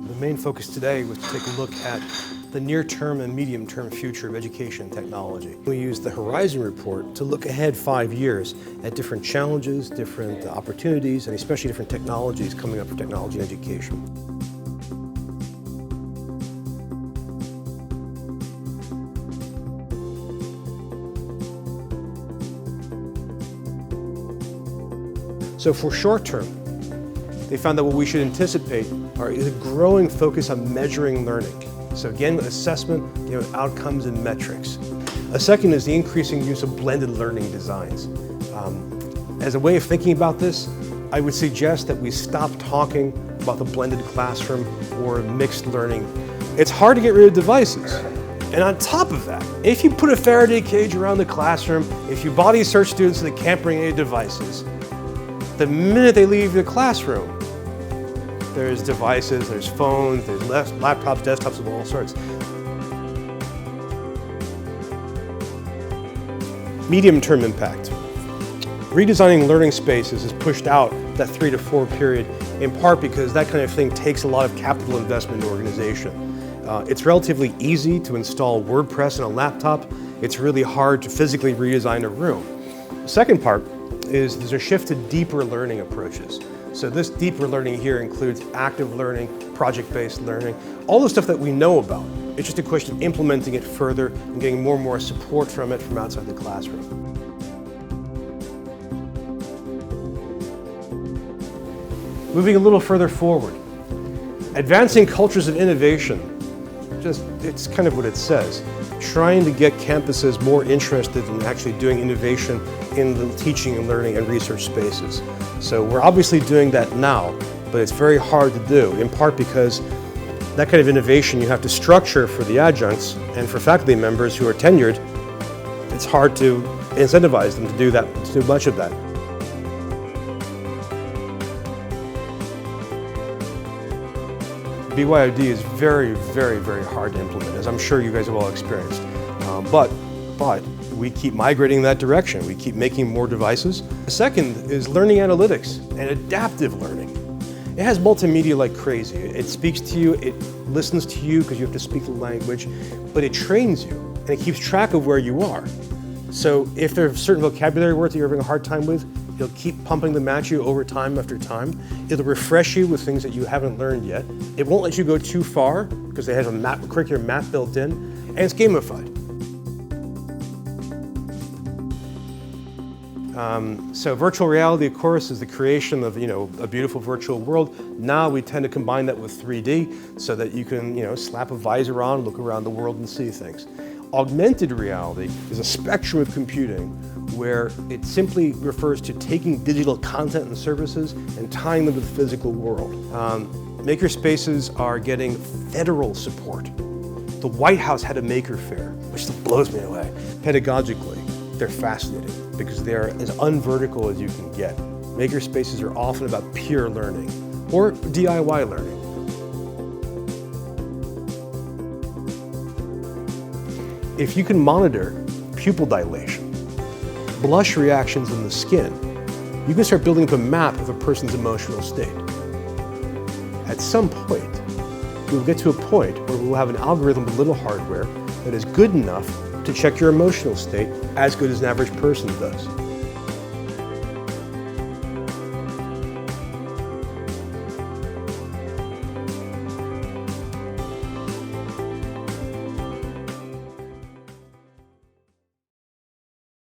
The main focus today was to take a look at the near-term and medium-term future of education and technology. We used the Horizon Report to look ahead 5 years at different challenges, different opportunities, and especially different technologies coming up for technology and education. So for short term, they found that what we should anticipate is a growing focus on measuring learning. So again, assessment, outcomes and metrics. A second is the increasing use of blended learning designs. As a way of thinking about this, I would suggest that we stop talking about the blended classroom or mixed learning. It's hard to get rid of devices. And on top of that, if you put a Faraday cage around the classroom, if you body search students so they can't bring any devices, the minute they leave the classroom, there's devices, there's phones, there's laptops, desktops of all sorts. Medium-term impact. Redesigning learning spaces has pushed out that 3 to 4 period, in part because that kind of thing takes a lot of capital investment in organization. It's relatively easy to install WordPress on a laptop. It's really hard to physically redesign a room. The second part is there's a shift to deeper learning approaches. So this deeper learning here includes active learning, project-based learning, all the stuff that we know about. It's just a question of implementing it further and getting more and more support from it from outside the classroom. Moving a little further forward, advancing cultures of innovation. It's kind of what it says. Trying to get campuses more interested in actually doing innovation in the teaching and learning and research spaces. So we're obviously doing that now, but it's very hard to do, in part because that kind of innovation you have to structure for the adjuncts and for faculty members who are tenured. It's hard to incentivize them to do that, to do much of that. BYOD is very, very, very hard to implement, as I'm sure you guys have all experienced. But we keep migrating in that direction. We keep making more devices. The second is learning analytics and adaptive learning. It has multimedia like crazy. It speaks to you, it listens to you because you have to speak the language, but it trains you and it keeps track of where you are. So if there are certain vocabulary words that you're having a hard time with, it'll keep pumping them at you over time after time. It'll refresh you with things that you haven't learned yet. It won't let you go too far because they have a curricular map built in, and it's gamified. So virtual reality, of course, is the creation of a beautiful virtual world. Now we tend to combine that with 3D so that you can slap a visor on, look around the world and see things. Augmented reality is a spectrum of computing where it simply refers to taking digital content and services and tying them to the physical world. Makerspaces are getting federal support. The White House had a maker fair, which still blows me away. Pedagogically, they're fascinating because they're as unvertical as you can get. Makerspaces are often about peer learning or DIY learning. If you can monitor pupil dilation, blush reactions in the skin, you can start building up a map of a person's emotional state. At some point, we'll get to a point where we'll have an algorithm with little hardware that is good enough to check your emotional state as good as an average person does.